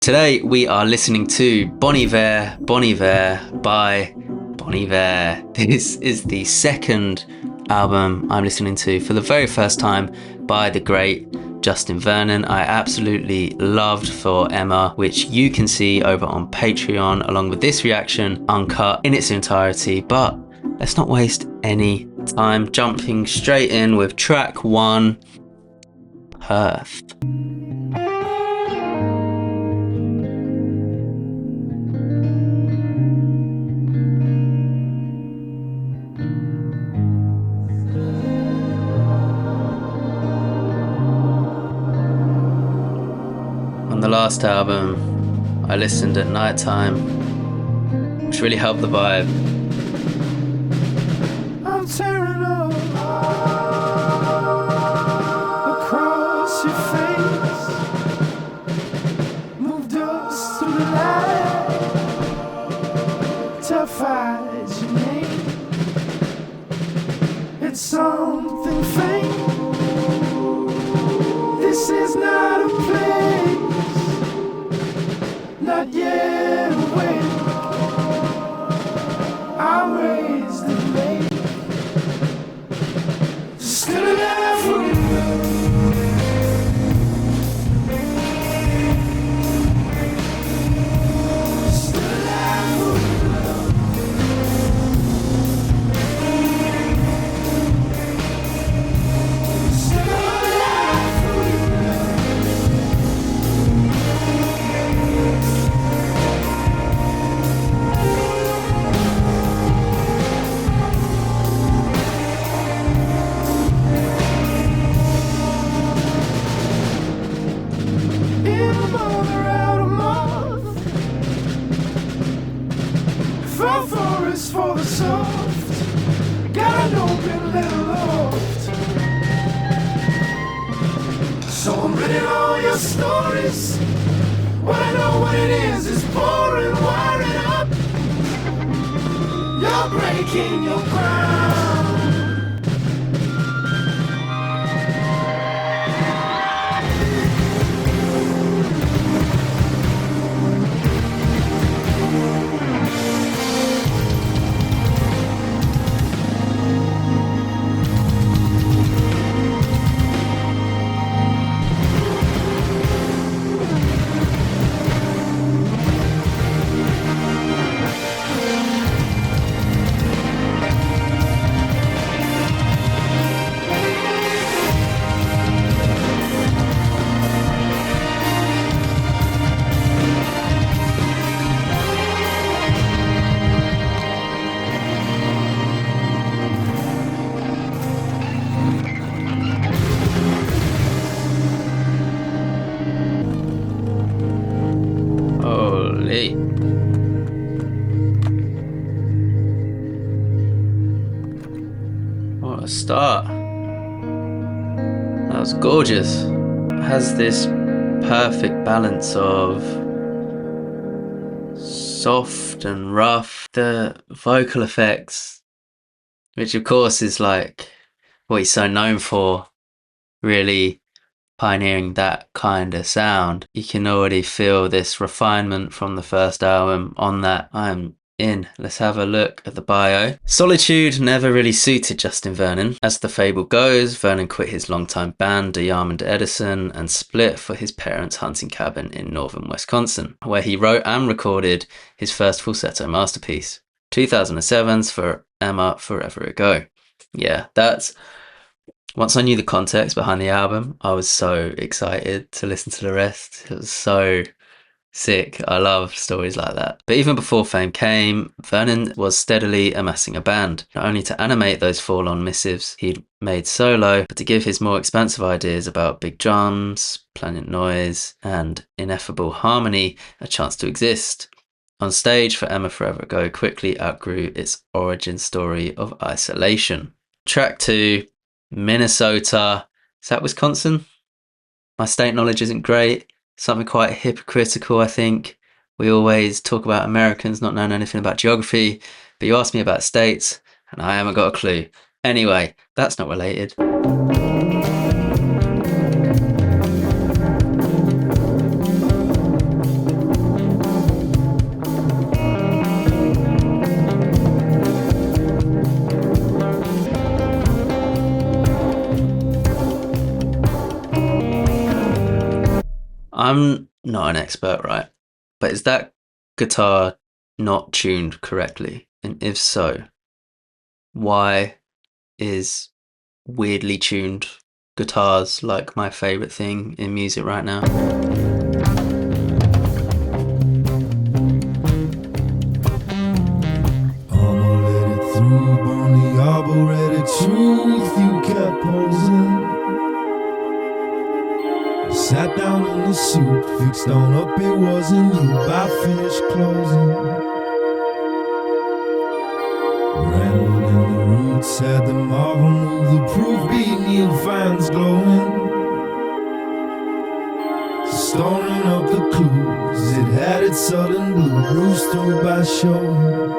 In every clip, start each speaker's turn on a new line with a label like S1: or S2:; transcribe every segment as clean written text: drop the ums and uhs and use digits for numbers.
S1: Today we are listening to Bon Iver by Bon Iver. This is the second album I'm listening to for the very first time by the great Justin Vernon. I absolutely loved For Emma, which you can see over on Patreon along with this reaction uncut in its entirety. But let's not waste any time, jumping straight in with track 1, Perth. On the last album, I listened at night time, which really helped the vibe.
S2: I'm tearing up across your face, moved us through the light, terrified your name. It's something faint. This is not a place, not yet awake. I raised the lake, still alive for you. Still alive for you. Still alive for you. For the soft, got an open little loft. So I'm reading all your stories. What I know what it is pouring, wiring up. You're breaking your ground.
S1: Holy. What a start. That was gorgeous. It has this perfect balance of soft and rough. The vocal effects, which of course is like what he's so known for, really pioneering that kind of sound. You can already feel this refinement from the first album on that. I'm in. Let's have a look at the bio. Solitude never really suited Justin Vernon. As the fable goes, Vernon quit his longtime band, Diamond Edison, and split for his parents' hunting cabin in northern Wisconsin, where he wrote and recorded his first falsetto masterpiece, 2007's For Emma Forever Ago. Yeah, that's... Once I knew the context behind the album, I was so excited to listen to the rest. It was so sick. I love stories like that. But even before fame came, Vernon was steadily amassing a band, not only to animate those forlorn missives he'd made solo, but to give his more expansive ideas about big drums, plangent noise, and ineffable harmony a chance to exist. On stage, For Emma Forever Ago quickly outgrew its origin story of isolation. Track 2, Minnesota. Is that Wisconsin? My state knowledge isn't great. Something quite hypocritical, I think. We always talk about Americans not knowing anything about geography, but you ask me about states, and I haven't got a clue. Anyway, that's not related. I'm not an expert, right? But is that guitar not tuned correctly? And if so, why is weirdly tuned guitars like my favorite thing in music right now?
S2: Armor-letted through on the arboreted truth you kept posing. Sat down in the suit, fixed on up it wasn't you by finished closing. Rambled in the roots, had the marble move the proof beat Neil fans glowing. Storing up the clues, it had its sudden blue bruised through by showing.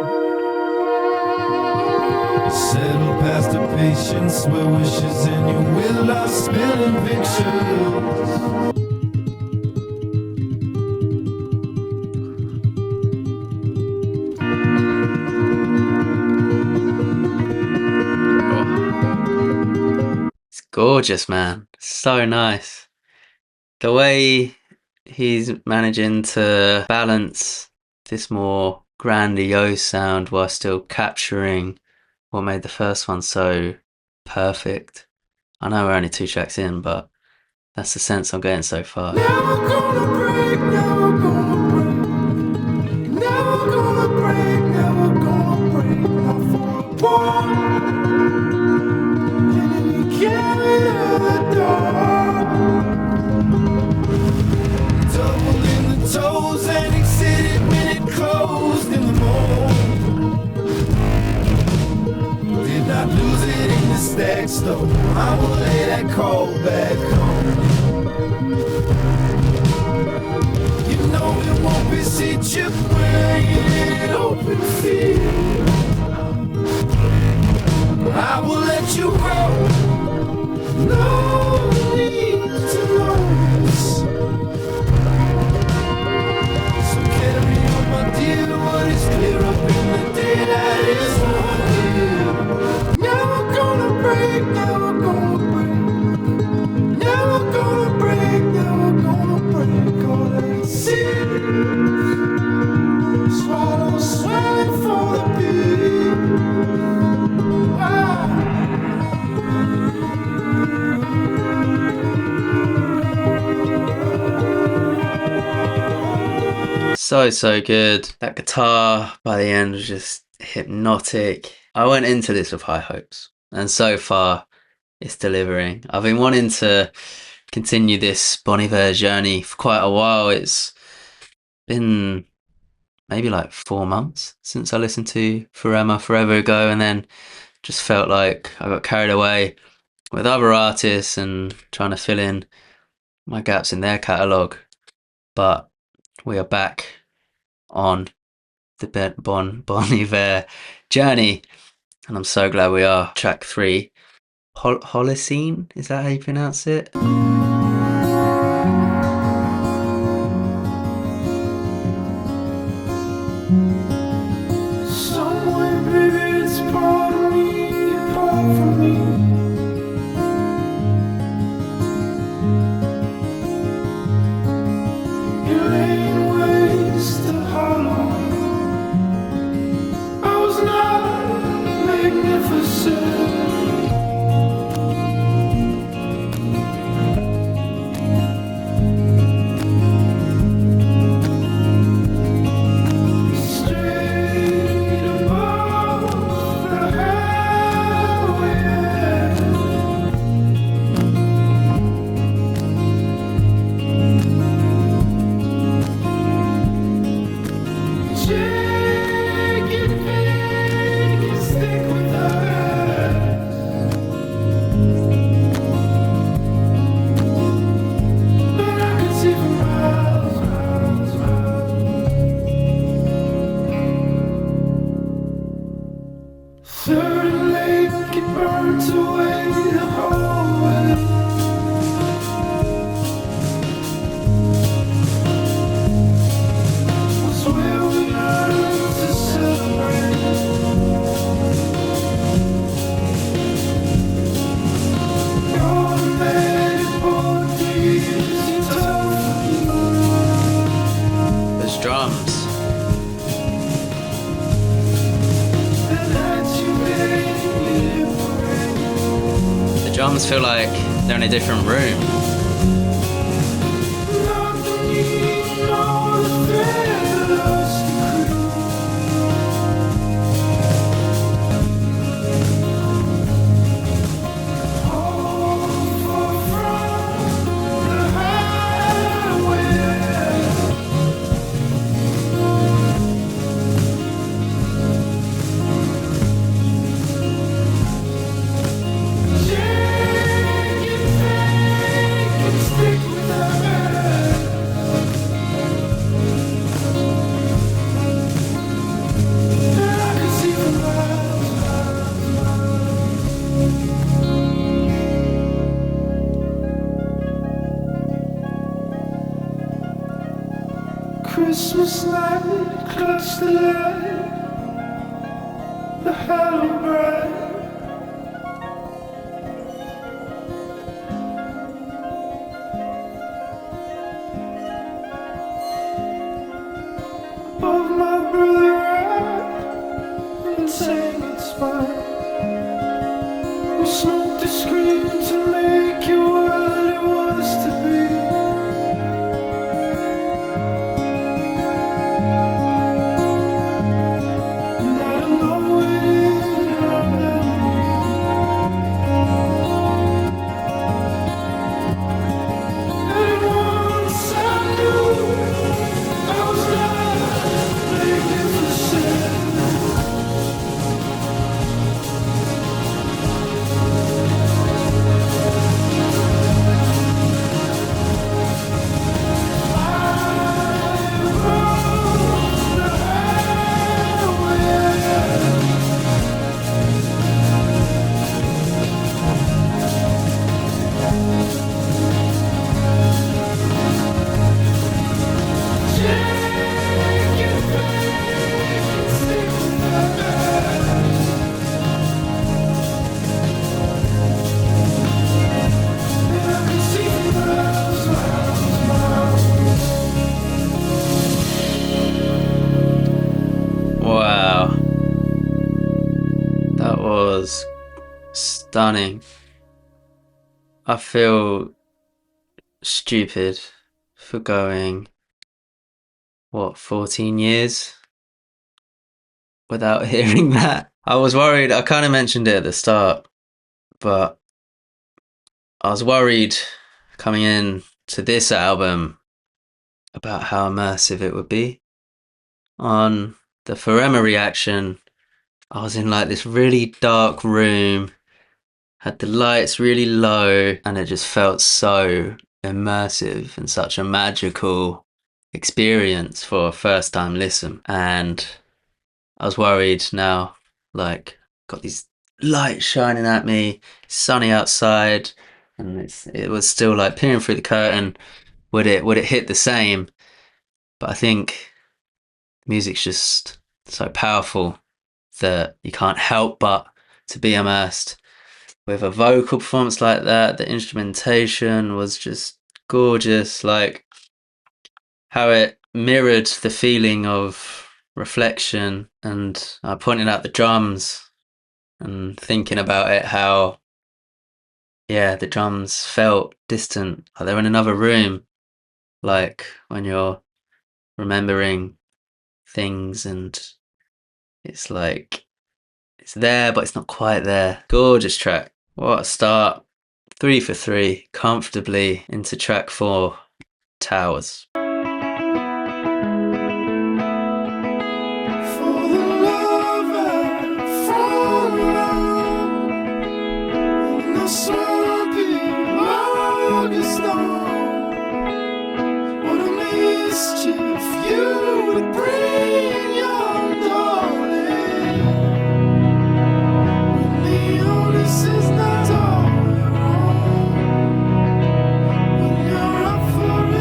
S2: Settle past the patience where wishes and your will are spilling pictures.
S1: Oh, it's gorgeous, man. So nice. The way he's managing to balance this more grandiose sound while still capturing what made the first one so perfect. I know we're only 2 tracks in, but that's the sense I'm getting so far.
S2: Never gonna break, never gonna break. Never gonna break, never gonna break. Not for a war. And then you carry to the door. Doubled in the toes and exited when it closed in the morning. Did not lose it in the stacks though. I will lay that call back home. You know it won't be you playing open field. I will let you go. No need to notice. So carry on, my dear. What is clear up in the day that is one. Never gonna break, never gonna break. Never gonna break, never gonna break. All that see. Swallow, swelling for the beat.
S1: So good. That guitar by the end was just hypnotic. I went into this with high hopes, and so far it's delivering. I've been wanting to continue this Bon Iver journey for quite a while. It's been maybe like 4 months since I listened to Forever Ago, and then just felt like I got carried away with other artists and trying to fill in my gaps in their catalogue. But we are back on the Bon Iver journey, and I'm so glad we are. Track 3, Holocene, is that how you pronounce it?
S2: Somewhere, baby, it's part of me, apart from me. You're laying waste to hollow. I was not magnificent.
S1: almost feel like they're in a different room.
S2: Christmas night, clutch the light, the hollow bright. Above my brother right, entangled spine. We smoked the screen to make you what it was to be.
S1: Wow. That was stunning. I feel stupid for going, 14 years without hearing that. I was worried, I kind of mentioned it at the start, but I was worried coming in to this album about how immersive it would be. On the Forever reaction, I was in like this really dark room, had the lights really low, and it just felt so immersive and such a magical experience for a first time listen. And I was worried now, like, got these lights shining at me, sunny outside, and it was still like peering through the curtain. Would it hit the same? But I think music's just so powerful that you can't help but to be immersed. With a vocal performance like that, the instrumentation was just gorgeous, like how it mirrored the feeling of reflection. And I pointed out the drums and thinking about it, how, yeah, the drums felt distant, like they're in another room, like when you're remembering things and it's like it's there, but it's not quite there. Gorgeous track. What a start. 3 for 3, comfortably into track 4, Towers.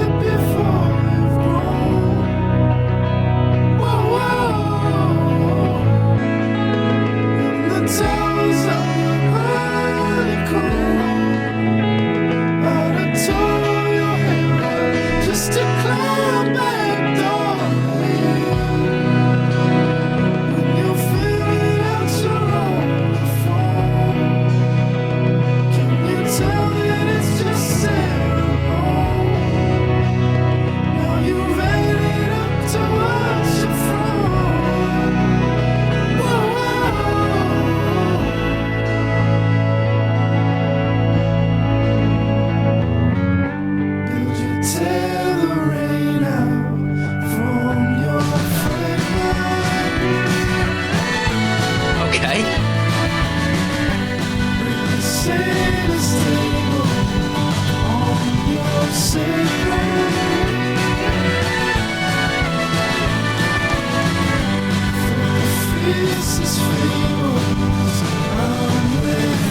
S2: Before this is fate. I'm with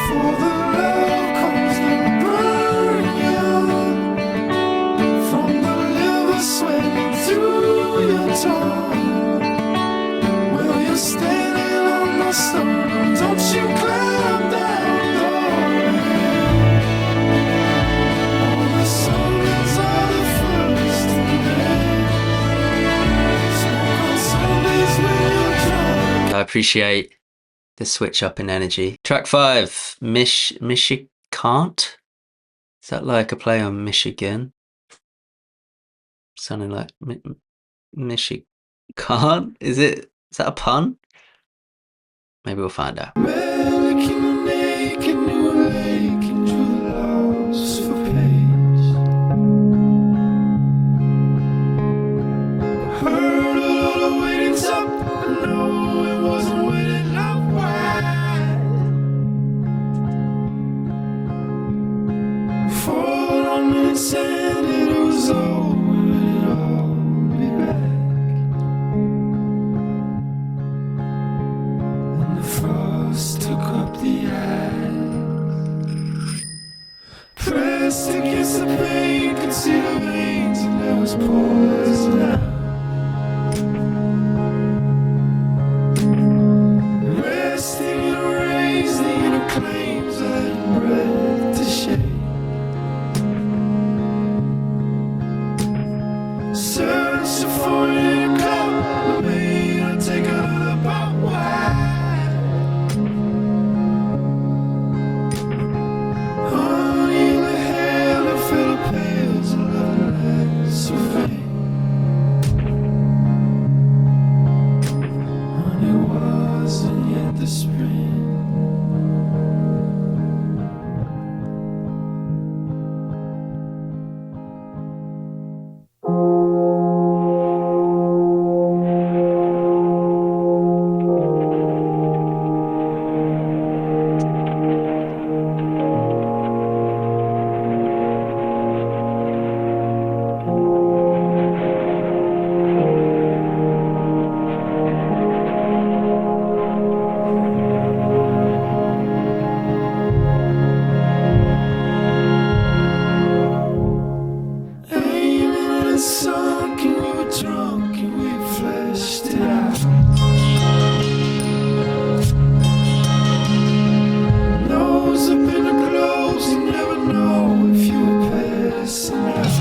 S2: for the love comes to burn you from the liver sweat to your tongue. Well, you're standing on the stone, don't you climb down, darling. All the Sundays are the first day. Smoke on Sundays when you're drunk.
S1: I appreciate the switch up in energy. Track 5, Michicant. Is that like a play on Michigan? Sounding like Michicant? Is that a pun? Maybe we'll find out.
S2: American naked, new lake, and you lost for pace. Heard a lot of waitings up, but no, it wasn't waiting up wide. Fall on me and said it was over, it'd all be back. And the frost took up the ice. Pressed against the pain, could see the veins, and there was poison out. Resting in a race, the inner claims I had breath to shake. Search for it in a cup, made I take another bite wide. Honey in the hair, the Philippines, and love less of fame. Honey wasn't yet the spring. Aiming at the sun, and we were drunk and we fleshed it out. Nose up in the clothes, you never know if you were passing out.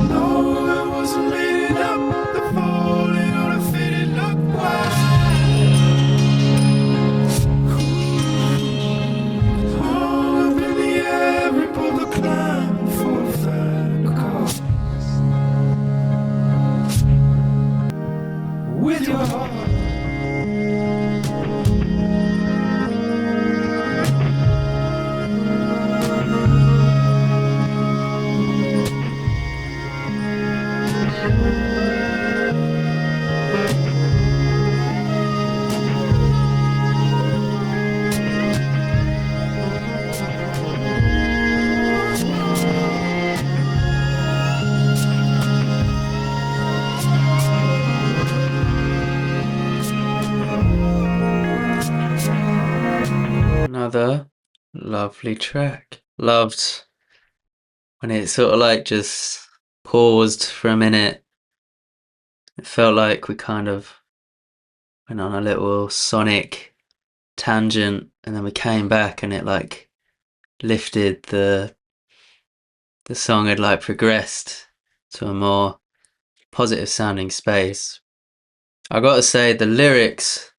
S2: No, it wasn't made it up, the falling on a faded look wide. Hung up in the air, we both are climbing for a final cause. With your heart.
S1: Another lovely track. Loved when it sort of like just paused for a minute. It felt like we kind of went on a little sonic tangent and then we came back and it like lifted the song had like progressed to a more positive sounding space. I gotta say the lyrics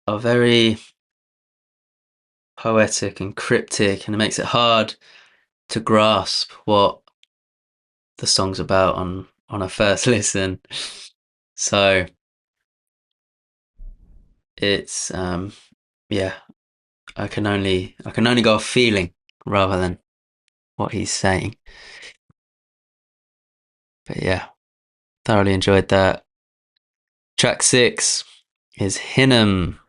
S1: are very poetic and cryptic and it makes it hard to grasp what the song's about on a first listen. So it's yeah, I can only go off feeling rather than what he's saying. But yeah, thoroughly enjoyed that. Track 6 is Hinnom,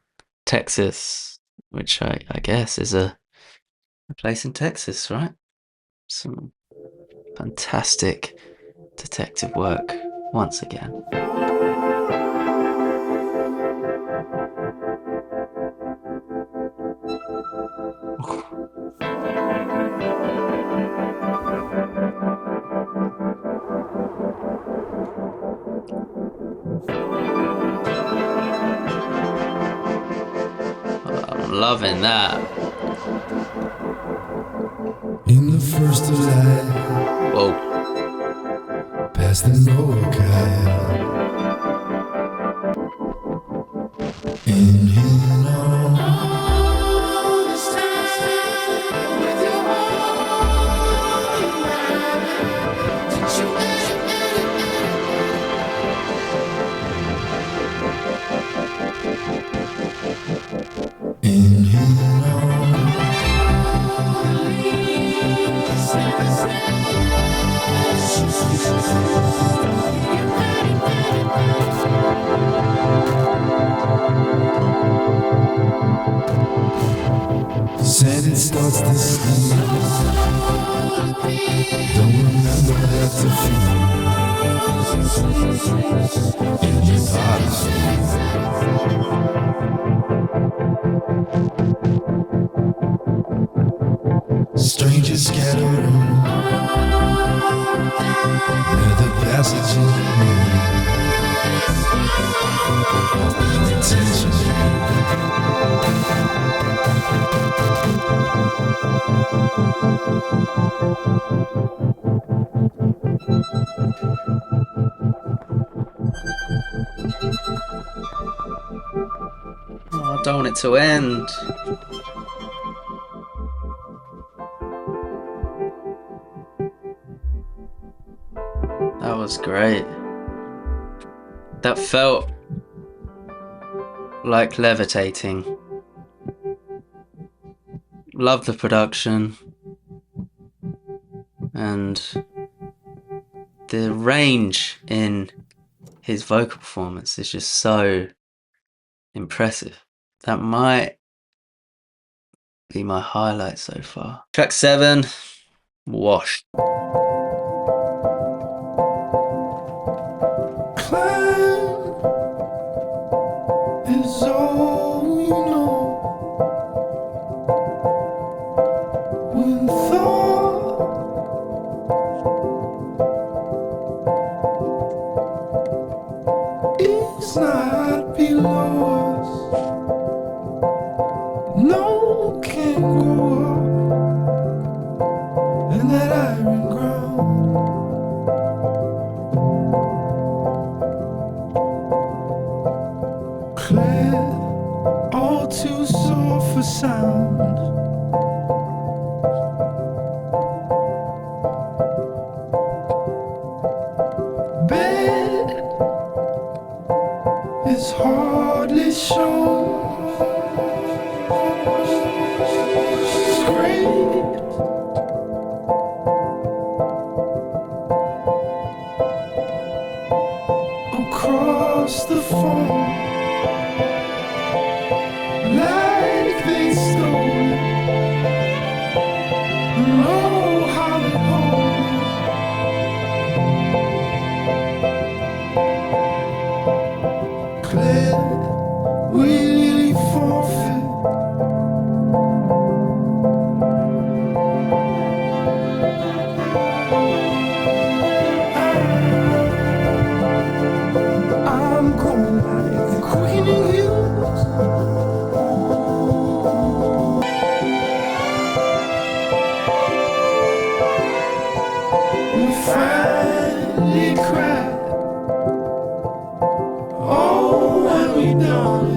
S1: Texas. which I guess is a place in Texas, right? Some fantastic detective work once again. I'm loving that.
S2: In the first of light,
S1: Whoa.
S2: past the Norcad. Inhale on. All this time with your heart in mine. Did you inhale on. Said it starts to sleep. Don't remember how to feel in your body. Strangers scattering near the passage in the room. Intention.
S1: Oh, I don't want it to end. That was great. That felt like levitating. Love the production and the range in his vocal performance is just so impressive. That might be my highlight so far. Track 7, Wash.
S2: Climb is all we know. When thought is not below us, no can go up in that iron ground. Clear, all too soft for sound. Bed is hardly shown. Scraped across the phone like they stole it. Oh, how they hold it. Clear, we nearly forfeit. I'm going like the queen in heels. We finally cried. Oh, and we done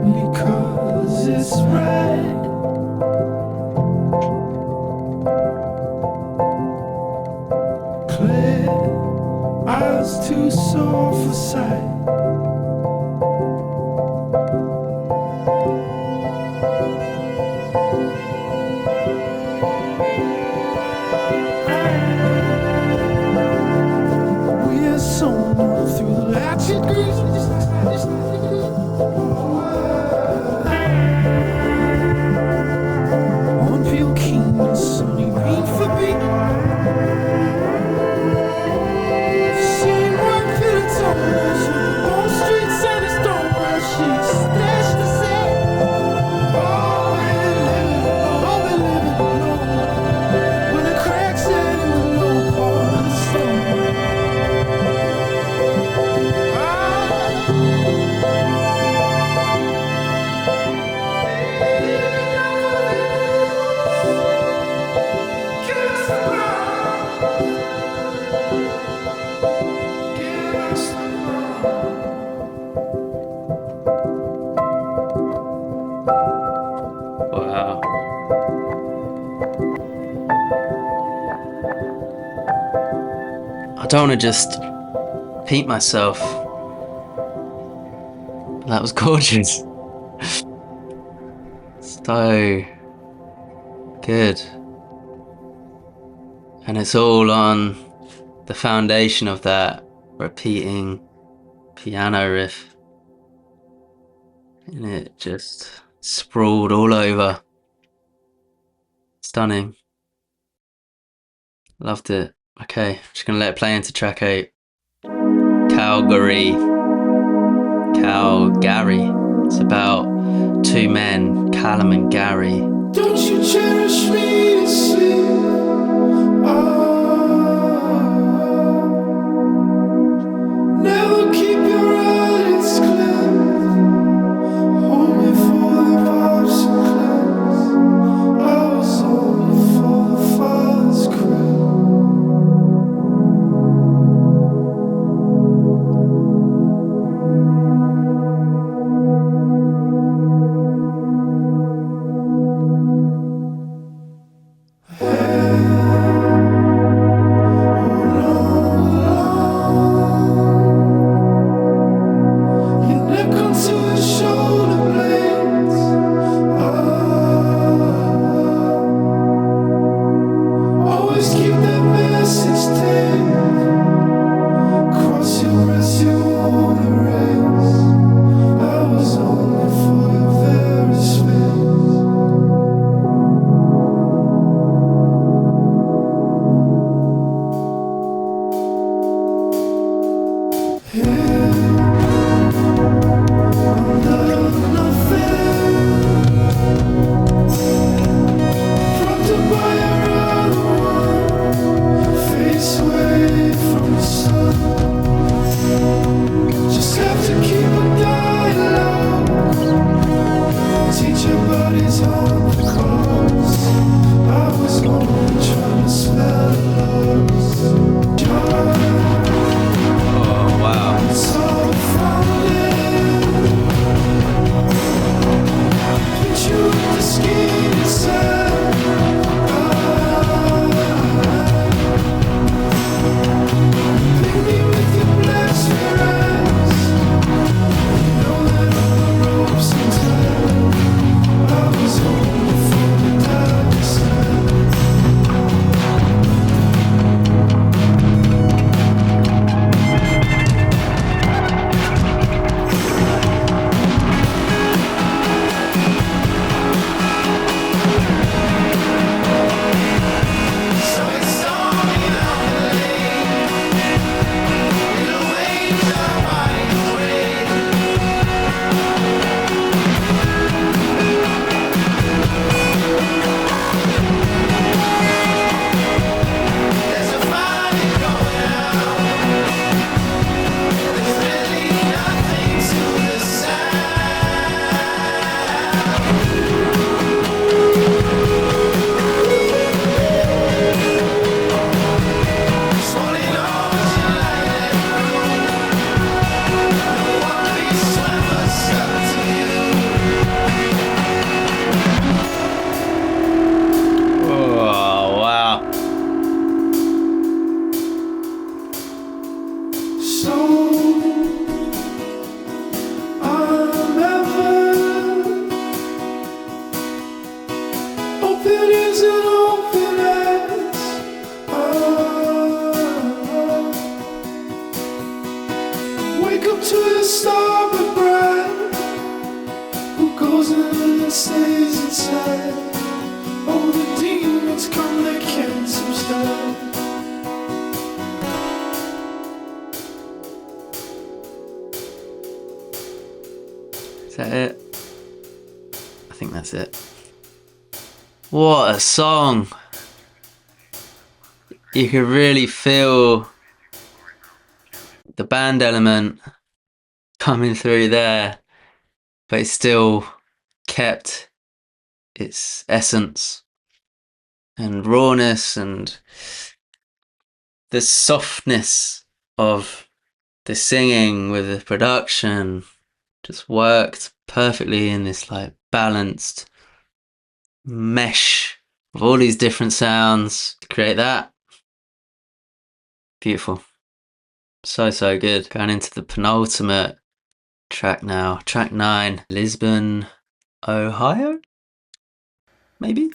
S2: it because it's right. Clear, eyes too soft for sight. We are sown through the latchet grease.
S1: I don't want to just repeat myself. That was gorgeous. So good. And it's all on the foundation of that repeating piano riff. And it just sprawled all over. Stunning. Loved it. Okay, just gonna let it play into track 8. Calgary. Calgary. It's about two men, Callum and Gary.
S2: Don't you cherish me to sleep? Never keep your eyes clear. Hold me for the pops and clams. I was only for the father's crib.
S1: Is that it? I think that's it. What a song! You could really feel the band element coming through there, but it still kept its essence and rawness and the softness of the singing with the production just worked perfectly in this like balanced mesh of all these different sounds to create that. Beautiful. So good. Going into the penultimate track now. Track 9, Lisbon, Ohio? Maybe?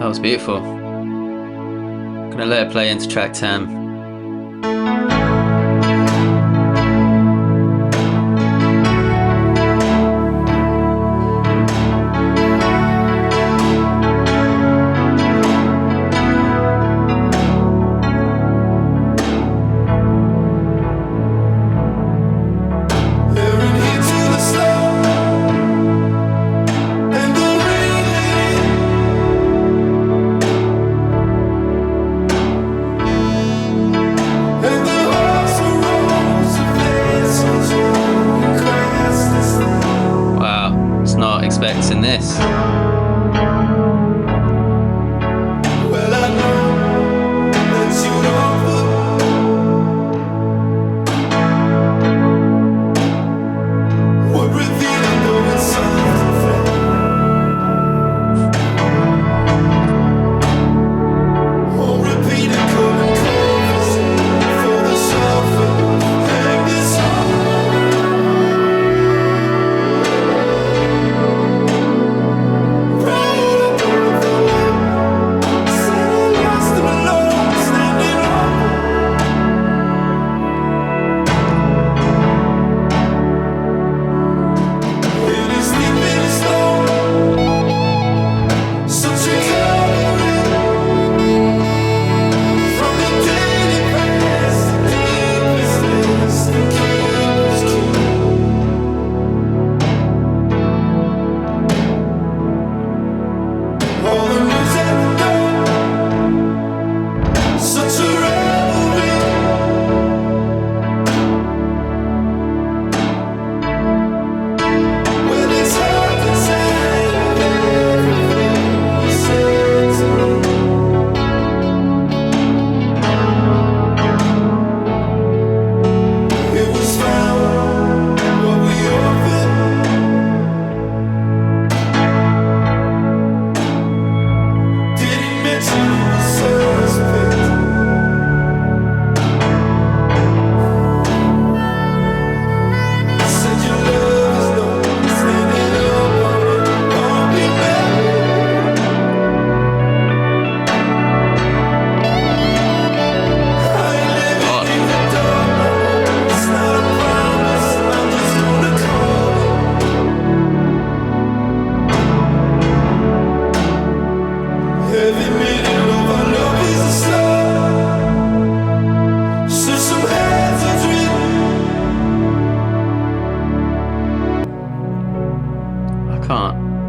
S1: That was beautiful. Gonna let it play into track 10. Expecting this.
S2: Well, I know that you don't what revealing though it's something oh, repeat it, come and conversation for the suffering. Hang this on.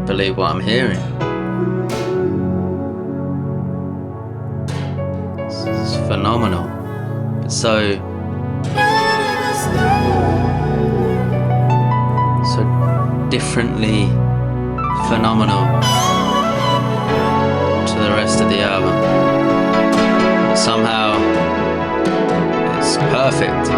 S1: Believe what I'm hearing. It's phenomenal. It's so differently phenomenal to the rest of the album. But somehow it's perfect.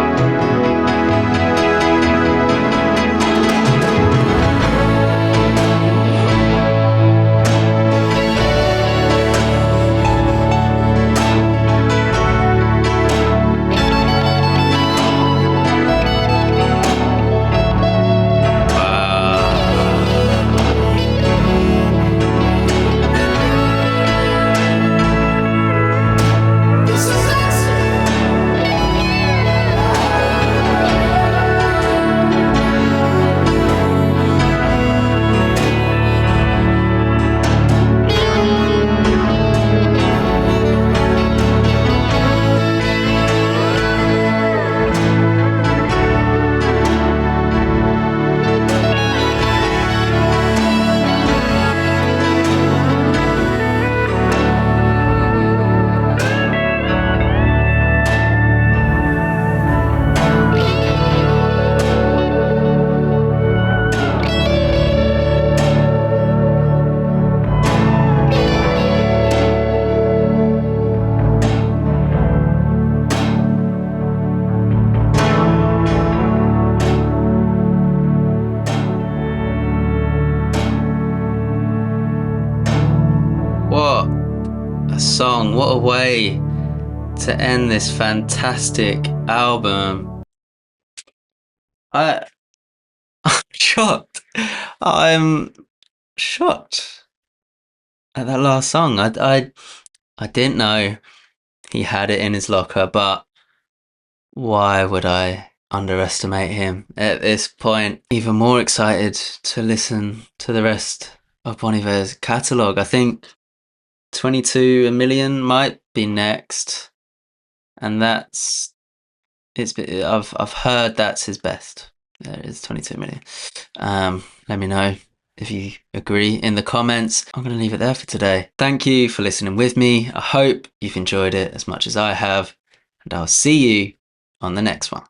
S1: a song. What a way to end this fantastic album. I, I'm shocked. I'm shocked at that last song. I didn't know he had it in his locker, but why would I underestimate him at this point? Even more excited to listen to the rest of Bon Iver's catalogue. I think 22 a Million might be next, and I've heard that's his best. There is 22 million. Let me know if you agree in the comments. I'm going to leave it there for today. Thank you for listening with me. I hope you've enjoyed it as much as I have, and I'll see you on the next one.